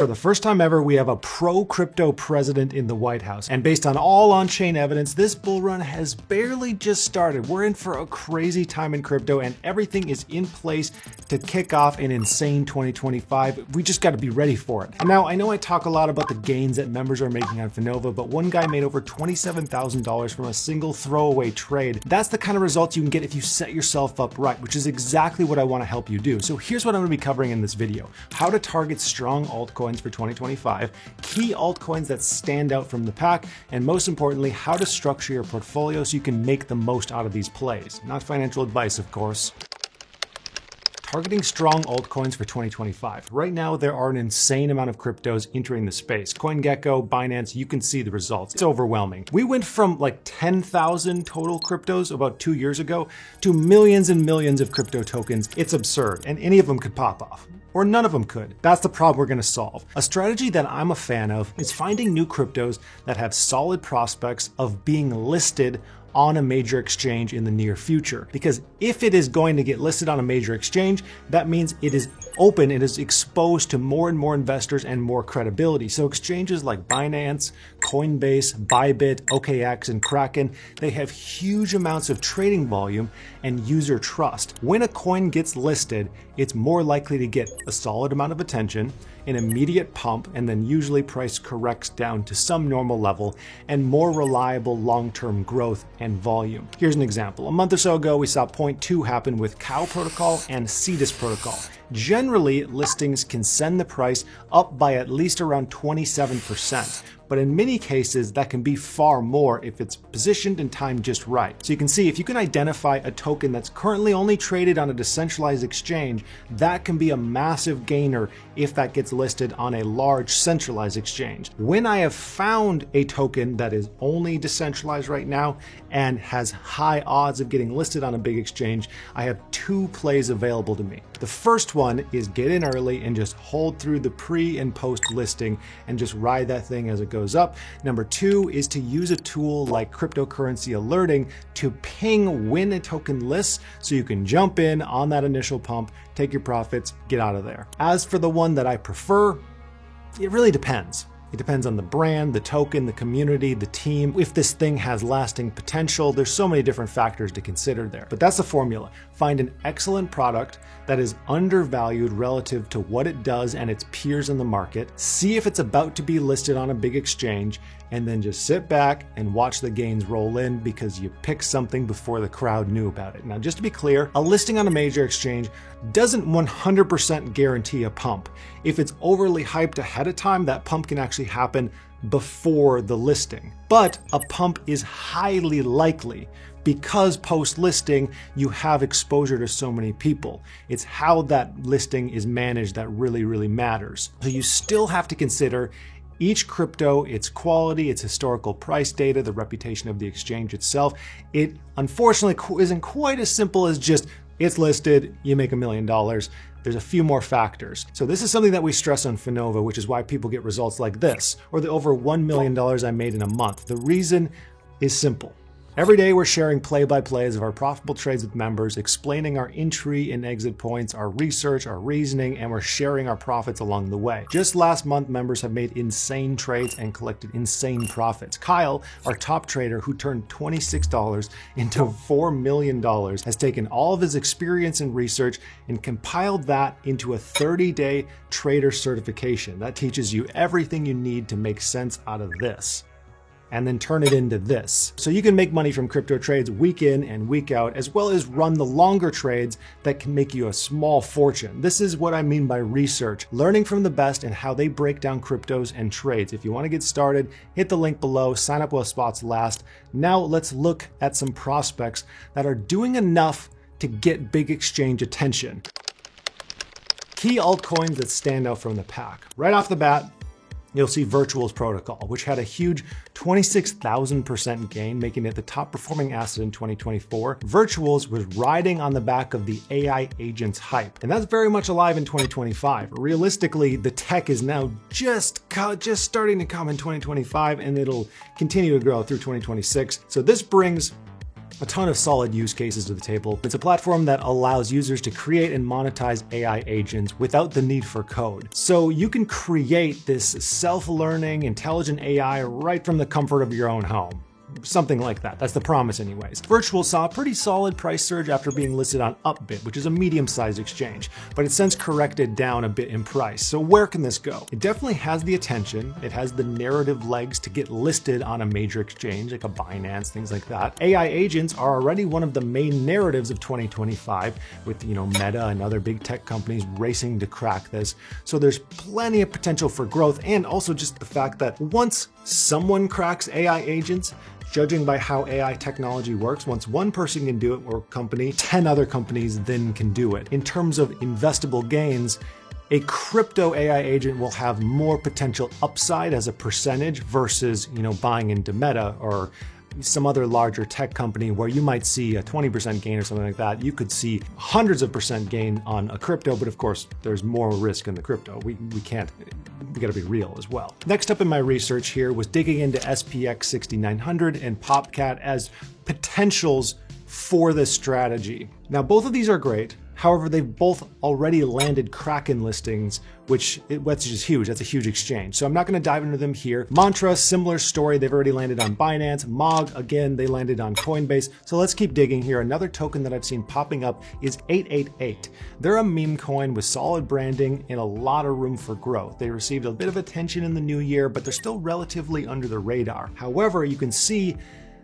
For the first time ever, we have a pro-crypto president in the White House. And based on all on-chain evidence, this bull run has barely just started. We're in for a crazy time in crypto and everything is in place to kick off an insane 2025. We just got to be ready for it. Now, I know I talk a lot about the gains that members are making on Finova, but one guy made over $27,000 from a single throwaway trade. That's the kind of results you can get if you set yourself up right, which is exactly what I want to help you do. So here's what I'm going to be covering in this video: how to target strong altcoins for 2025, key altcoins that stand out from the pack, and most importantly, how to structure your portfolio so you can make the most out of these plays. Not financial advice, of course. Targeting strong altcoins for 2025. Right now, there are an insane amount of cryptos entering the space. CoinGecko, Binance, you can see the results. It's overwhelming. We went from like 10,000 total cryptos about 2 years ago to millions and millions of crypto tokens. It's absurd, and any of them could pop off. Or none of them could. That's the problem we're gonna solve. A strategy that I'm a fan of is finding new cryptos that have solid prospects of being listed on a major exchange in the near future. Because if it is going to get listed on a major exchange, that means it is open, it is exposed to more and more investors and more credibility. So exchanges like Binance, Coinbase, Bybit, OKX, and Kraken, they have huge amounts of trading volume and user trust. When a coin gets listed, it's more likely to get a solid amount of attention, an immediate pump, and then usually price corrects down to some normal level, and more reliable long-term growth and volume. Here's an example. A month or so ago, we saw point 2 happen with Karo protocol and Cetus protocol. Generally, listings can send the price up by at least around 27%. But in many cases, that can be far more if it's positioned and timed just right. So you can see, if you can identify a token that's currently only traded on a decentralized exchange, that can be a massive gainer if that gets listed on a large centralized exchange. When I have found a token that is only decentralized right now and has high odds of getting listed on a big exchange, I have 2 plays available to me. The first one is get in early and just hold through the pre and post listing and just ride that thing as it goes up. Number 2 is to use a tool like cryptocurrency alerting to ping when a token lists so you can jump in on that initial pump, take your profits, get out of there. As for the one that I prefer, it really depends. It depends on the brand, the token, the community, the team. If this thing has lasting potential, there's so many different factors to consider there. But that's the formula. Find an excellent product that is undervalued relative to what it does and its peers in the market. See if it's about to be listed on a big exchange, and then just sit back and watch the gains roll in because you picked something before the crowd knew about it. Now, just to be clear, a listing on a major exchange doesn't 100% guarantee a pump. If it's overly hyped ahead of time, that pump can actually happen before the listing. But a pump is highly likely because post-listing, you have exposure to so many people. It's how that listing is managed that really matters. So you still have to consider each crypto, its quality, its historical price data, the reputation of the exchange itself. It unfortunately isn't quite as simple as just it's listed, you make $1 million. There's a few more factors. So this is something that we stress on Finova, which is why people get results like this, or the over $1 million I made in a month. The reason is simple. Every day we're sharing play-by-plays of our profitable trades with members, explaining our entry and exit points, our research, our reasoning, and we're sharing our profits along the way. Just last month, members have made insane trades and collected insane profits. Kyle, our top trader who turned $26 into $4 million, has taken all of his experience and research and compiled that into a 30-day trader certification. That teaches you everything you need to make sense out of this, and then turn it into this. So you can make money from crypto trades week in and week out, as well as run the longer trades that can make you a small fortune. This is what I mean by research, learning from the best and how they break down cryptos and trades. If you want to get started, hit the link below, sign up while spots last. Now let's look at some prospects that are doing enough to get big exchange attention. Key altcoins that stand out from the pack. Right off the bat, you'll see Virtual's protocol, which had a huge 26,000% gain, making it the top performing asset in 2024. Virtuals was riding on the back of the AI agents hype, and that's very much alive in 2025. Realistically, the tech is now just starting to come in 2025, and it'll continue to grow through 2026. So this brings a ton of solid use cases to the table. It's a platform that allows users to create and monetize AI agents without the need for code. So you can create this self-learning, intelligent AI right from the comfort of your own home. Something like that. That's the promise anyways. Virtual saw a pretty solid price surge after being listed on Upbit, which is a medium-sized exchange, but it's since corrected down a bit in price. So where can this go? It definitely has the attention. It has the narrative legs to get listed on a major exchange like a Binance, things like that. AI agents are already one of the main narratives of 2025 with, Meta and other big tech companies racing to crack this. So there's plenty of potential for growth, and also just the fact that once someone cracks AI agents, judging by how AI technology works, once one person can do it or company, 10 other companies then can do it. In terms of investable gains, a crypto AI agent will have more potential upside as a percentage versus, buying into Meta or some other larger tech company where you might see a 20% gain or something like that. You could see hundreds of percent gain on a crypto, but of course there's more risk in the crypto. We gotta be real as well. Next up in my research here was digging into SPX 6900 and PopCat as potentials for this strategy. Now, both of these are great. However, they've both already landed Kraken listings, that's just huge. That's a huge exchange. So I'm not going to dive into them here. Mantra, similar story. They've already landed on Binance. MOG, again, they landed on Coinbase. So let's keep digging here. Another token that I've seen popping up is 888. They're a meme coin with solid branding and a lot of room for growth. They received a bit of attention in the new year, but they're still relatively under the radar. However, you can see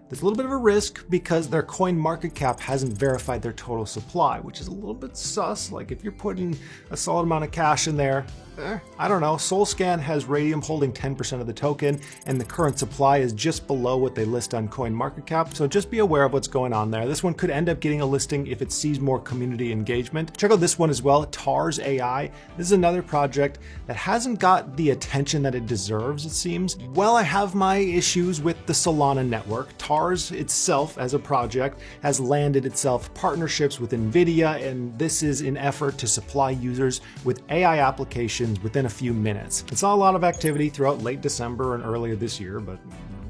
there's a little bit of a risk because their coin market cap hasn't verified their total supply, which is a little bit sus. Like if you're putting a solid amount of cash in there, I don't know. SolScan has Radium holding 10% of the token, and the current supply is just below what they list on CoinMarketCap. So just be aware of what's going on there. This one could end up getting a listing if it sees more community engagement. Check out this one as well, TARS AI. This is another project that hasn't got the attention that it deserves, it seems. Well, I have my issues with the Solana network. TARS itself as a project has landed itself partnerships with NVIDIA, and this is an effort to supply users with AI applications within a few minutes. It saw a lot of activity throughout late December and earlier this year, but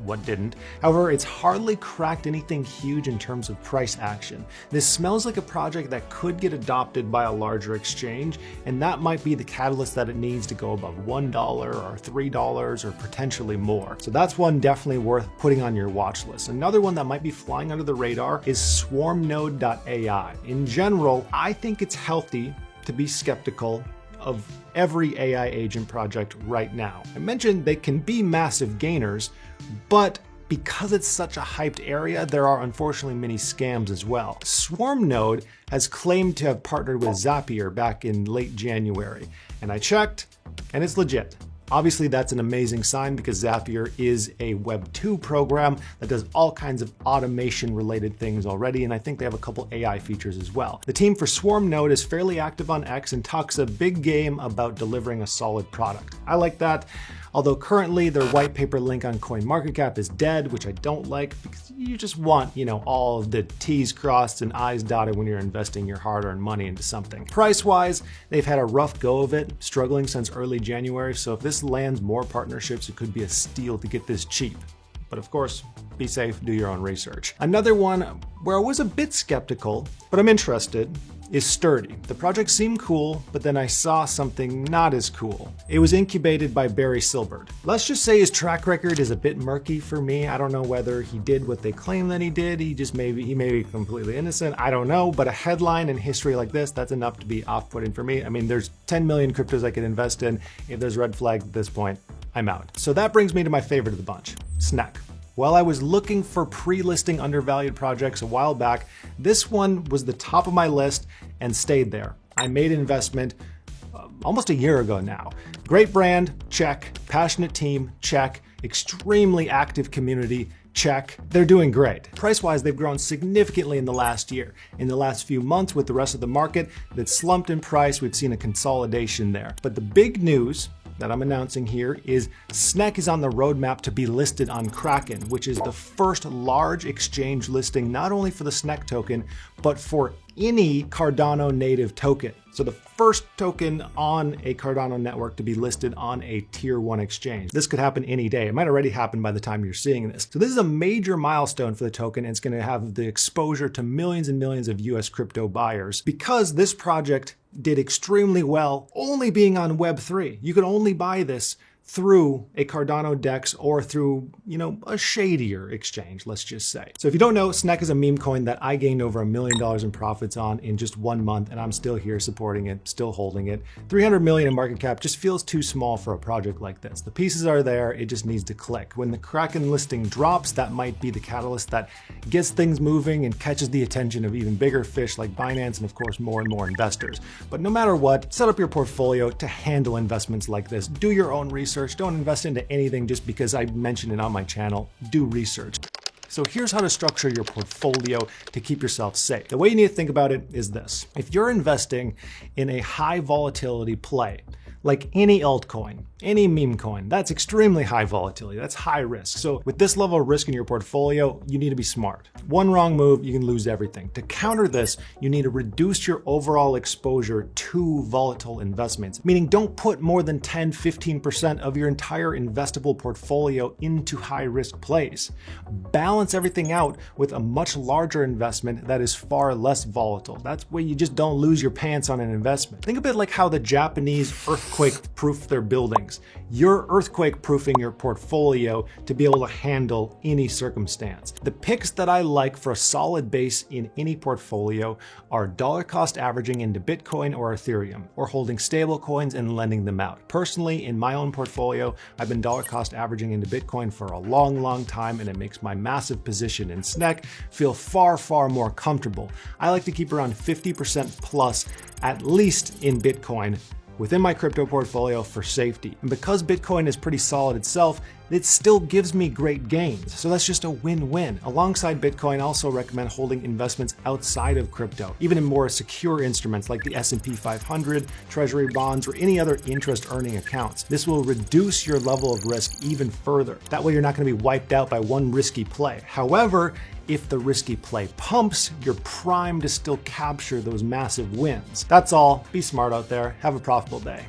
what didn't? However, it's hardly cracked anything huge in terms of price action. This smells like a project that could get adopted by a larger exchange, and that might be the catalyst that it needs to go above $1 or $3 or potentially more. So that's one definitely worth putting on your watch list. Another one that might be flying under the radar is swarmnode.ai. In general, I think it's healthy to be skeptical of every AI agent project right now. I mentioned they can be massive gainers, but because it's such a hyped area, there are unfortunately many scams as well. SwarmNode has claimed to have partnered with Zapier back in late January, and I checked, and it's legit. Obviously, that's an amazing sign because Zapier is a Web 2 program that does all kinds of automation-related things already, and I think they have a couple AI features as well. The team for SwarmNode is fairly active on X and talks a big game about delivering a solid product. I like that, although currently their white paper link on CoinMarketCap is dead, which I don't like because you just want, all of the T's crossed and I's dotted when you're investing your hard-earned money into something. Price-wise, they've had a rough go of it, struggling since early January, so if this lands more partnerships, it could be a steal to get this cheap. But of course, be safe, do your own research. Another one where I was a bit skeptical, but I'm interested, is Sturdy. The project seemed cool, but then I saw something not as cool. It was incubated by Barry Silbert. Let's just say his track record is a bit murky for me. I don't know whether he did what they claim that he did. He may be completely innocent. I don't know, but a headline in history like this, that's enough to be off-putting for me. I mean, there's 10 million cryptos I could invest in. If there's red flags at this point, I'm out. So that brings me to my favorite of the bunch, Snack. While I was looking for pre-listing undervalued projects a while back, this one was the top of my list and stayed there. I made an investment almost a year ago now. Great brand, check. Passionate team, check. Extremely active community, check. They're doing great. Price-wise, they've grown significantly in the last year. In the last few months with the rest of the market that slumped in price, we've seen a consolidation there. But the big news that I'm announcing here is SNEC is on the roadmap to be listed on Kraken, which is the first large exchange listing not only for the SNEC token, but for any Cardano native token. So the first token on a Cardano network to be listed on a tier 1 exchange. This could happen any day. It might already happen by the time you're seeing this. So this is a major milestone for the token, and it's going to have the exposure to millions and millions of US crypto buyers because this project did extremely well only being on Web3. You could only buy this through a Cardano DEX or through, a shadier exchange, let's just say. So if you don't know, SNEC is a meme coin that I gained over $1 million in profits on in just 1 month, and I'm still here supporting it, still holding it. 300 million in market cap just feels too small for a project like this. The pieces are there, it just needs to click. When the Kraken listing drops, that might be the catalyst that gets things moving and catches the attention of even bigger fish like Binance and of course more and more investors. But no matter what, set up your portfolio to handle investments like this. Do your own research. Don't invest into anything just because I mentioned it on my channel. Do research. So here's how to structure your portfolio to keep yourself safe. The way you need to think about it is this. If you're investing in a high volatility play, like any altcoin, any meme coin, that's extremely high volatility, that's high risk. So with this level of risk in your portfolio, you need to be smart. One wrong move, you can lose everything. To counter this, you need to reduce your overall exposure to volatile investments, meaning don't put more than 10, 15% of your entire investable portfolio into high risk plays. Balance everything out with a much larger investment that is far less volatile. That's where you just don't lose your pants on an investment. Think of it like how the Japanese earthquake-proof their buildings. You're earthquake-proofing your portfolio to be able to handle any circumstance. The picks that I like for a solid base in any portfolio are dollar cost averaging into Bitcoin or Ethereum, or holding stable coins and lending them out. Personally, in my own portfolio, I've been dollar cost averaging into Bitcoin for a long time, and it makes my massive position in SNEC feel far more comfortable. I like to keep around 50% plus at least in Bitcoin within my crypto portfolio for safety. And because Bitcoin is pretty solid itself, it still gives me great gains. So that's just a win-win. Alongside Bitcoin, I also recommend holding investments outside of crypto, even in more secure instruments like the S&P 500, treasury bonds, or any other interest-earning accounts. This will reduce your level of risk even further. That way you're not going to be wiped out by one risky play. However, if the risky play pumps, you're primed to still capture those massive wins. That's all. Be smart out there. Have a profitable day.